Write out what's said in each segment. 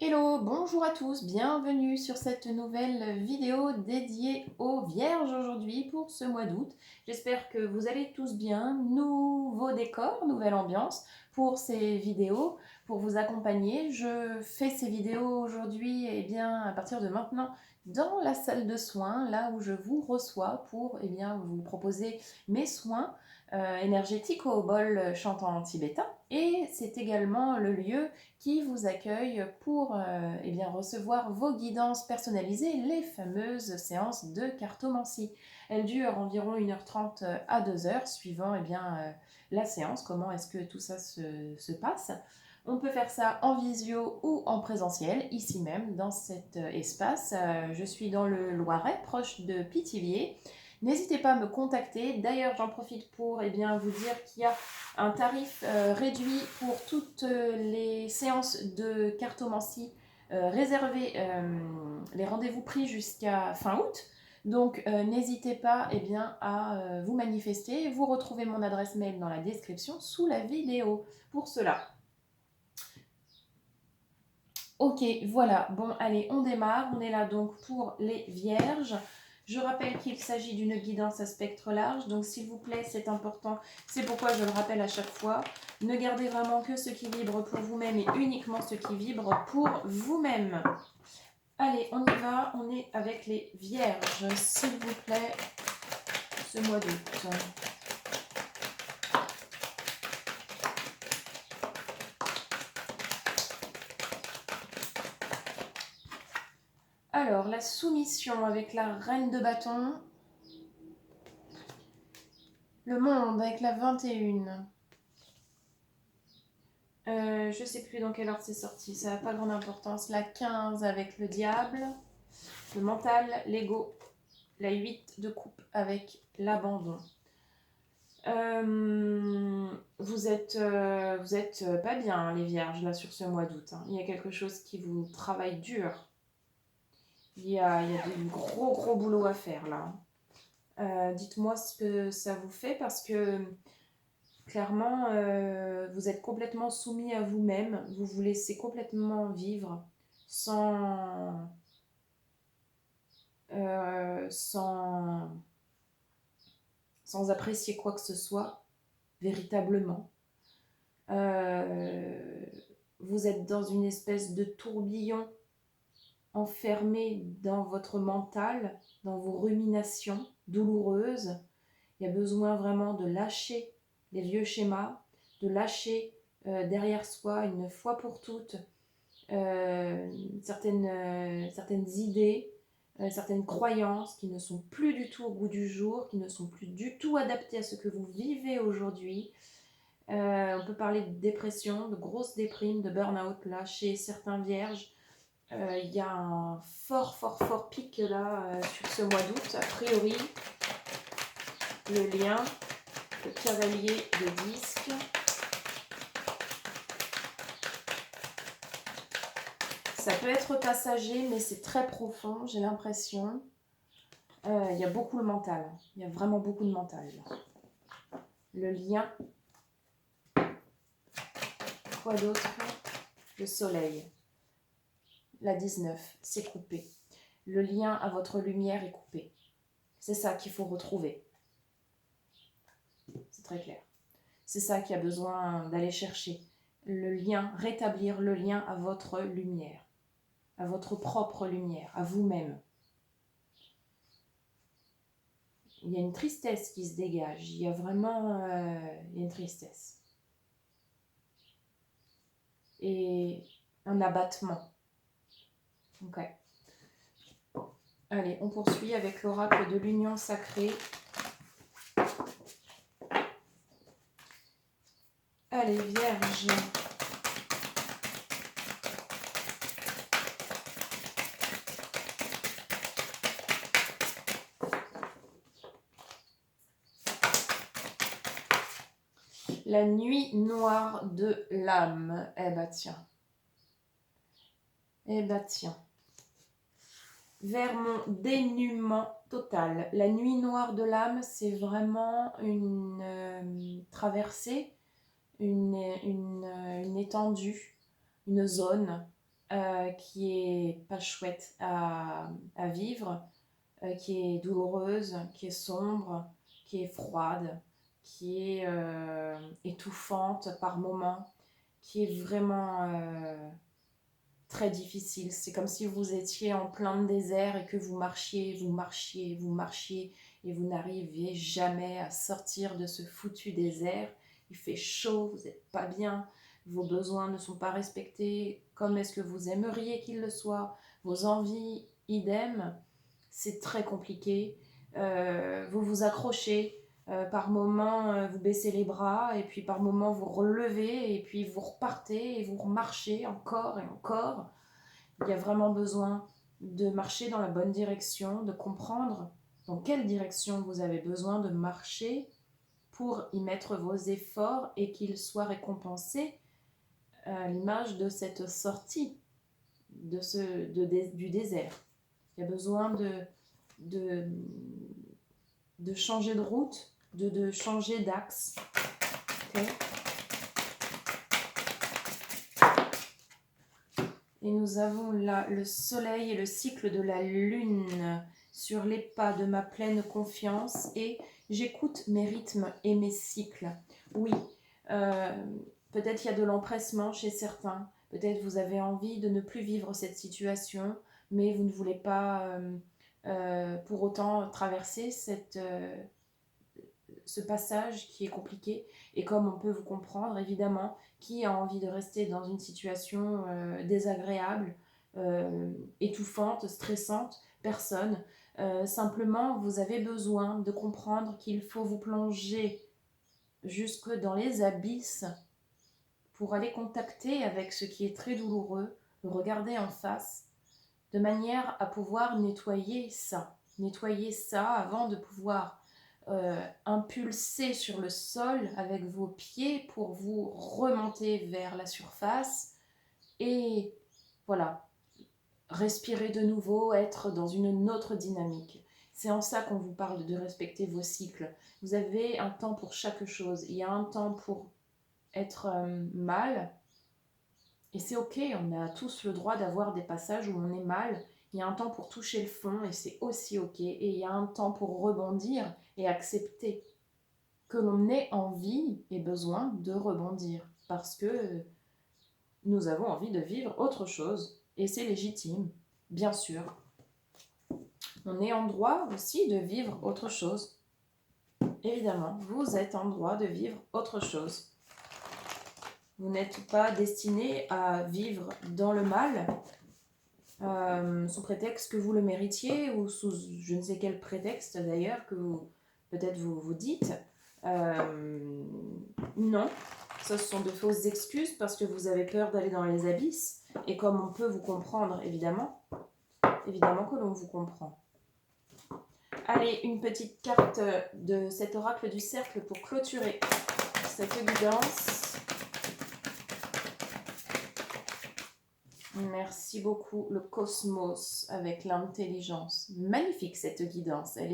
Hello, bonjour à tous, bienvenue sur cette nouvelle vidéo dédiée aux Vierges aujourd'hui pour ce mois d'août. J'espère que vous allez tous bien. Nouveau décor, nouvelle ambiance pour ces vidéos, pour vous accompagner. Je fais ces vidéos aujourd'hui à partir de maintenant dans la salle de soins, là où je vous reçois pour vous proposer mes soins énergétiques au bol chantant tibétain. Et c'est également le lieu qui vous accueille pour recevoir vos guidances personnalisées, les fameuses séances de cartomancie. Elles durent environ 1h30 à 2 heures, suivant la séance, comment est-ce que tout ça se passe. On peut faire ça en visio ou en présentiel, ici même, dans cet espace. Je suis dans le Loiret, proche de Pithiviers. N'hésitez pas à me contacter. D'ailleurs, j'en profite pour vous dire qu'il y a un tarif réduit pour toutes les séances de cartomancie réservées, les rendez-vous pris jusqu'à fin août. Donc n'hésitez pas à vous manifester. Vous retrouvez mon adresse mail dans la description sous la vidéo pour cela. Ok, voilà. Bon, allez, on démarre. On est là donc pour les vierges. Je rappelle qu'il s'agit d'une guidance à spectre large, donc s'il vous plaît, c'est important. C'est pourquoi je le rappelle à chaque fois. Ne gardez vraiment que ce qui vibre pour vous-même et uniquement ce qui vibre pour vous-même. Allez, on y va. On est avec les vierges, s'il vous plaît, ce mois d'août. Alors, la soumission avec la reine de bâton. Le monde avec la 21. Je sais plus dans quelle ordre c'est sorti, ça n'a pas grande importance. La 15 avec le diable, le mental, l'ego. La 8 de coupe avec l'abandon. Vous êtes pas bien, hein, les vierges, là, sur ce mois d'août. Hein. Il y a quelque chose qui vous travaille dur. Il y a du gros boulot à faire, là. Dites-moi ce que ça vous fait, parce que clairement, vous êtes complètement soumis à vous-même. Vous vous laissez complètement vivre sans, sans, sans apprécier quoi que ce soit, véritablement. Vous êtes dans une espèce de tourbillon enfermé dans votre mental, dans vos ruminations douloureuses. Il y a besoin vraiment de lâcher les vieux schémas, de lâcher derrière soi une fois pour toutes certaines idées, certaines croyances qui ne sont plus du tout au goût du jour, qui ne sont plus du tout adaptées à ce que vous vivez aujourd'hui. On peut parler de dépression, de grosse déprime, de burn-out là chez certains vierges. Il y a un fort pic là sur ce mois d'août. A priori, le lien, le cavalier de disque. Ça peut être passager, mais c'est très profond, j'ai l'impression. Il y a beaucoup le mental. Il y a vraiment beaucoup de mental. Là. Le lien. Quoi d'autre? Le soleil. La 19, c'est coupé. Le lien à votre lumière est coupé. C'est ça qu'il faut retrouver. C'est très clair. C'est ça qui a besoin d'aller chercher. Le lien, rétablir le lien à votre lumière. À votre propre lumière, à vous-même. Il y a une tristesse qui se dégage. Il y a vraiment une tristesse. Et un abattement. Ok. Allez, on poursuit avec l'oracle de l'union sacrée. Allez, Vierge. La nuit noire de l'âme. Eh bah tiens. Eh bah tiens. Vers mon dénuement total. La nuit noire de l'âme, c'est vraiment une traversée, une étendue, une zone qui est pas chouette à vivre, qui est douloureuse, qui est sombre, qui est froide, qui est étouffante par moments, qui est vraiment très difficile. C'est comme si vous étiez en plein désert et que vous marchiez, vous marchiez, vous marchiez et vous n'arriviez jamais à sortir de ce foutu désert. Il fait chaud, vous n'êtes pas bien, vos besoins ne sont pas respectés comme est-ce que vous aimeriez qu'ils le soient, vos envies, idem, c'est très compliqué. Vous vous accrochez, par moments vous baissez les bras et puis par moments vous relevez et puis vous repartez et vous remarchez encore et encore. Il y a vraiment besoin de marcher dans la bonne direction, de comprendre dans quelle direction vous avez besoin de marcher pour y mettre vos efforts et qu'ils soient récompensés à l'image de cette sortie du désert. Il y a besoin de, de changer de route, de changer d'axe. Okay. Et nous avons là le soleil et le cycle de la lune sur les pas de ma pleine confiance et j'écoute mes rythmes et mes cycles. Oui, peut-être il y a de l'empressement chez certains, peut-être vous avez envie de ne plus vivre cette situation, mais vous ne voulez pas pour autant traverser ce passage qui est compliqué. Et comme on peut vous comprendre, évidemment, qui a envie de rester dans une situation désagréable, étouffante, stressante? Personne. Simplement, vous avez besoin de comprendre qu'il faut vous plonger jusque dans les abysses pour aller contacter avec ce qui est très douloureux, le regarder en face, de manière à pouvoir nettoyer ça avant de pouvoir impulser sur le sol avec vos pieds pour vous remonter vers la surface et voilà, respirer de nouveau, être dans une autre dynamique. C'est en ça qu'on vous parle de respecter vos cycles. Vous avez un temps pour chaque chose. Il y a un temps pour être mal, et c'est ok, on a tous le droit d'avoir des passages où on est mal. Il y a un temps pour toucher le fond et c'est aussi ok. Et il y a un temps pour rebondir et accepter que l'on ait envie et besoin de rebondir. Parce que nous avons envie de vivre autre chose. Et c'est légitime, bien sûr. On est en droit aussi de vivre autre chose. Évidemment, vous êtes en droit de vivre autre chose. Vous n'êtes pas destiné à vivre dans le mal sous prétexte que vous le méritiez ou sous je ne sais quel prétexte d'ailleurs que peut-être vous dites. Non, ça ce sont de fausses excuses parce que vous avez peur d'aller dans les abysses et comme on peut vous comprendre évidemment que l'on vous comprend. Allez, une petite carte de cet oracle du cercle pour clôturer cette guidance. Merci beaucoup, le cosmos avec l'intelligence. Magnifique cette guidance, elle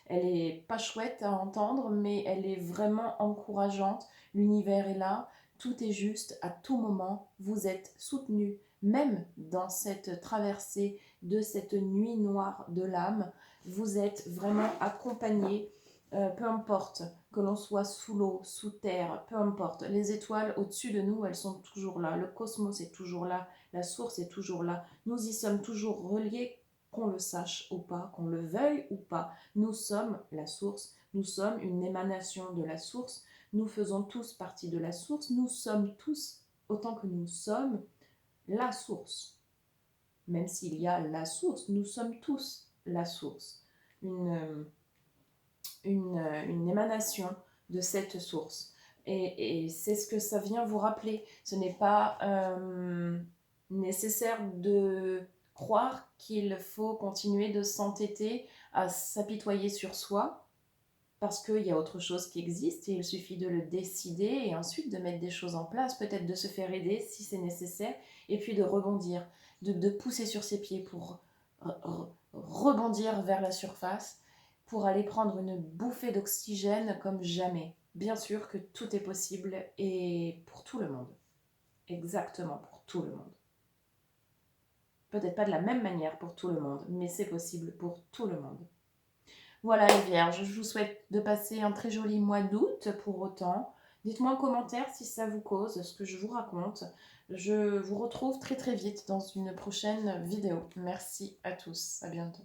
est pas chouette à entendre, mais elle est vraiment encourageante. L'univers est là, tout est juste, à tout moment, vous êtes soutenu, même dans cette traversée de cette nuit noire de l'âme, vous êtes vraiment accompagné. Peu importe que l'on soit sous l'eau, sous terre, peu importe. Les étoiles au-dessus de nous, elles sont toujours là. Le cosmos est toujours là. La source est toujours là. Nous y sommes toujours reliés, qu'on le sache ou pas, qu'on le veuille ou pas. Nous sommes la source. Nous sommes une émanation de la source. Nous faisons tous partie de la source. Nous sommes tous, autant que nous sommes, la source. Même s'il y a la source, nous sommes tous la source. Une émanation de cette source. Et c'est ce que ça vient vous rappeler. Ce n'est pas nécessaire de croire qu'il faut continuer de s'entêter à s'apitoyer sur soi parce qu'il y a autre chose qui existe et il suffit de le décider et ensuite de mettre des choses en place, peut-être de se faire aider si c'est nécessaire et puis de rebondir, de pousser sur ses pieds pour rebondir vers la surface, pour aller prendre une bouffée d'oxygène comme jamais. Bien sûr que tout est possible et pour tout le monde. Exactement, pour tout le monde. Peut-être pas de la même manière pour tout le monde, mais c'est possible pour tout le monde. Voilà les vierges, je vous souhaite de passer un très joli mois d'août pour autant. Dites-moi en commentaire si ça vous cause ce que je vous raconte. Je vous retrouve très très vite dans une prochaine vidéo. Merci à tous, à bientôt.